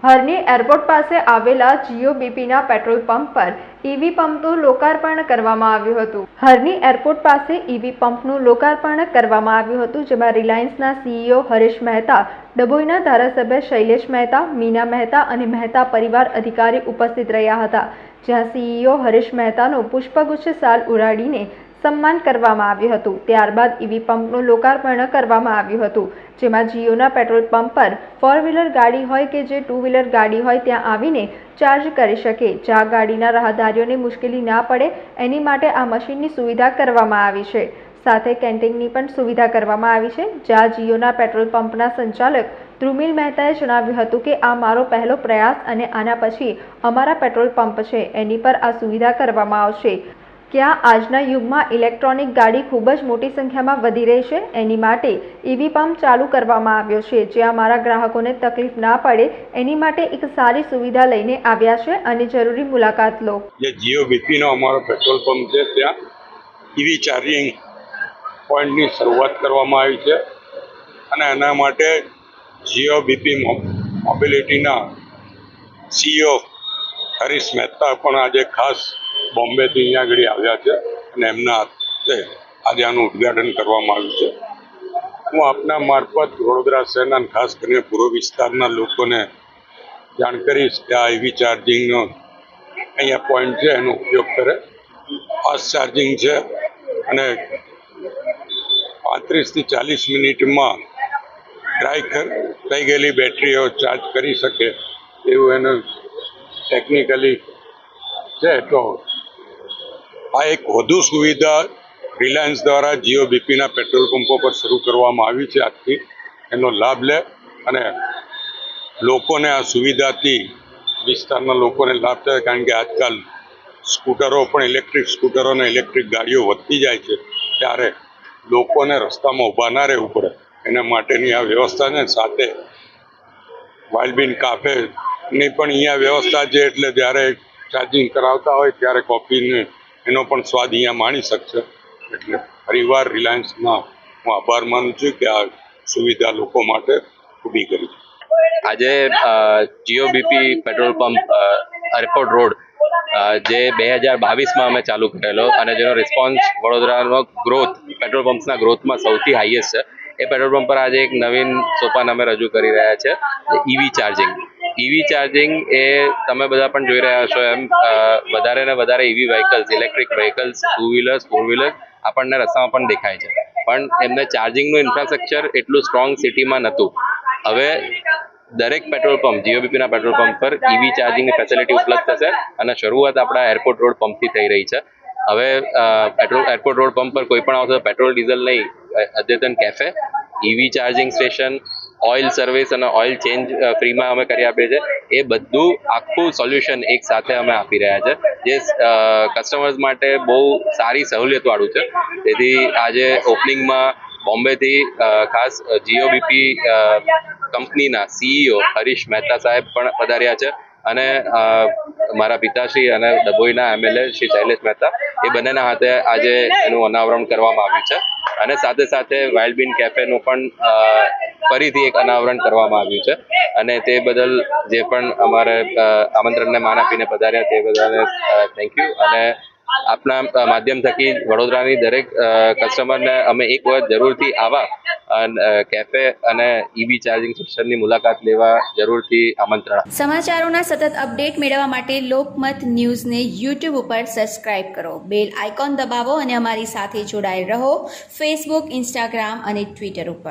હરની airport પાસે આવેલા જીઓ બીપીના પેટ્રોલ પંપ પર ઈવી પંપનું લોકાર્પણ કરવામાં આવ્યું હતું. હરની એરપોર્ટ પાસે ઈવી પંપનું લોકાર્પણ કરવામાં આવ્યું હતું, જેમાં રિલાયન્સના સીઈઓ હરીશ મહેતા, ડભોઈના ધારાસભ્ય શૈલેષ મહેતા, મીના મહેતા અને મહેતા પરિવાર અધિકારી ઉપસ્થિત રહ્યા હતા. જ્યાં સીઈઓ હરીશ મહેતાનું પુષ્પગુચ્છ શાલ ઉડાડીને સન્માન કરવામાં આવ્યું હતું. ત્યારબાદ ઈવી પંપનું લોકાર્પણ કરવામાં આવ્યું હતું, જેમાં જીઓના પેટ્રોલ પંપ પર 4 વ્હીલર ગાડી હોય કે જે 2 વ્હીલર ગાડી હોય ત્યાં આવીને ચાર્જ કરી શકે. જ્યાં ગાડીના રાહદારીઓને મુશ્કેલી ના પડે એની માટે આ મશીનની સુવિધા કરવામાં આવી છે. સાથે કેન્ટીનની પણ સુવિધા કરવામાં આવી છે. જ્યાં જીઓના પેટ્રોલ પંપના સંચાલક ધ્રુમિલ મહેતાએ જણાવ્યું હતું કે આ મારો પહેલો પ્રયાસ અને આના પછી અમારા પેટ્રોલ પંપ છે એની પર આ સુવિધા કરવામાં આવશે. ક્યાં આજના યુગમાં ઇલેક્ટ્રોનિક ગાડી ખૂબ જ મોટી સંખ્યામાં વધી રહી છે, એની માટે ઈવી પંપ ચાલુ કરવામાં આવ્યો છે. જ્યાં મારા ગ્રાહકોને તકલીફ ના પડે એની માટે એક સારી સુવિધા લઈને આવ્યા છે અને જરૂરી મુલાકાત લો. જે જીઓ બીપીનો અમારો પેટ્રોલ પંપ છે ત્યાં ઈવી ચાર્જિંગ પોઈન્ટની શરૂઆત કરવામાં આવી છે અને એના માટે જીઓ બીપી મોબિલિટીના સીઈઓ હરીશ મહેતા પણ આજે ખાસ બોમ્બેથી અહીંયા આગળ આવ્યા છે અને એમના હાથે આજે આનું ઉદ્ઘાટન કરવામાં આવ્યું છે. હું આપના મારફત વડોદરા શહેરના ખાસ કરીને પૂર્વ વિસ્તારના લોકોને જાણ કરીશ કે આ ઈવી ચાર્જિંગનો અહીંયા પોઈન્ટ છે એનો ઉપયોગ કરે. ફાસ્ટ ચાર્જિંગ છે અને 35 થી 40 મિનિટમાં ડ્રાય થઈ ગયેલી બેટરીઓ ચાર્જ કરી શકે એવું એનું ટેકનિકલી છે. તો આ એક વધુ સુવિધા રિલાયન્સ દ્વારા જીઓ બીપીના પેટ્રોલ પંપો પર શરૂ કરવામાં આવી છે. આજથી એનો લાભ લે અને લોકોને આ સુવિધાથી વિસ્તારના લોકોને લાભ થાય, કારણ કે આજકાલ સ્કૂટરો પણ ઇલેક્ટ્રિક સ્કૂટરો અને ઇલેક્ટ્રિક ગાડીઓ વધતી જાય છે, ત્યારે લોકોને રસ્તામાં ઊભા ના રહેવું પડે એના માટેની આ વ્યવસ્થા છે. સાથે વાઇલ્ડબીન કાફેની પણ અહીંયા વ્યવસ્થા છે, એટલે જ્યારે ચાર્જિંગ કરાવતા હોય ત્યારે કોફીને એનો પણ સ્વાદ અહીંયા માણી શકશે. એટલે ફરીવાર રિલાયન્સના હું આભાર માનું છું કે આ સુવિધા લોકો માટે ઊભી કરી છે. આજે Jio BP petrol pump airport road જે 2022માં અમે ચાલુ કરેલો અને જેનો રિસ્પોન્સ વડોદરાનો ગ્રોથ પેટ્રોલ પંપ્સના ગ્રોથમાં સૌથી હાઈએસ્ટ છે. એ પેટ્રોલ પંપ પર આજે એક નવીન સોપાન અમે રજૂ કરી રહ્યા છે, ઈવી ચાર્જિંગ. ઈવી ચાર્જિંગ એ તમે બધા પણ જોઈ રહ્યા છો એમ વધારે ને વધારે EV vehicles, electric vehicles, 2 wheelers, 4 wheelers આપણને રસ્તામાં પણ દેખાય છે, પણ એમને ચાર્જિંગનું ઇન્ફ્રાસ્ટ્રક્ચર એટલું સ્ટ્રોંગ સિટીમાં નહોતું. હવે દરેક પેટ્રોલ પંપ, જીઓ બીપીના પેટ્રોલ પંપ પર ઈવી ચાર્જિંગની ફેસિલિટી ઉપલબ્ધ થશે અને શરૂઆત આપણા એરપોર્ટ રોડ પંપથી થઈ રહી છે. હવે એરપોર્ટ રોડ પંપ પર કોઈ પણ આવશે પેટ્રોલ ડીઝલ નહીં, અદ્યતન cafe, EV charging station, oil service અને ઓઇલ ચેન્જ ફ્રીમાં અમે કરી આપીએ છીએ. એ બધું આખું સોલ્યુશન એક સાથે અમે આપી રહ્યા છે, જે કસ્ટમર્સ માટે બહુ સારી સહુલિયતવાળું છે. તેથી આજે ઓપનિંગમાં બોમ્બેથી ખાસ જીઓ બીપી કંપનીના સીઈઓ હરીશ મહેતા સાહેબ પણ પધાર્યા છે અને મારા પિતાશ્રી અને ડભોઈના એમએલએ શ્રી શૈલેષ મહેતા, એ બંનેના હાથે આજે એનું અનાવરણ કરવામાં આવ્યું છે. અને સાથે સાથે વાઇલ્ડબીન કેફેનું પણ ફરીથી એક અનાવરણ કરવામાં આવ્યું છે. અને તે બદલ જે પણ અમારે આમંત્રણને માન આપીને પધાર્યા તે બધાને થેન્ક યુ. અને આપના માધ્યમ થકી વડોદરાની દરેક કસ્ટમરને અમે એક વખત જરૂરથી આવા કેફે અને ઈવી ચાર્જિંગ સ્ટેશનની મુલાકાત લેવા જરૂરથી આમંત્રણ. સમાચારોના સતત અપડેટ મેળવવા માટે લોકમત ન્યૂઝને યુટ્યુબ ઉપર સબસ્ક્રાઇબ કરો, બેલ આઇકોન દબાવો અને અમારી સાથે જોડાયેલ રહો ફેસબુક, ઇન્સ્ટાગ્રામ અને ટ્વિટર ઉપર.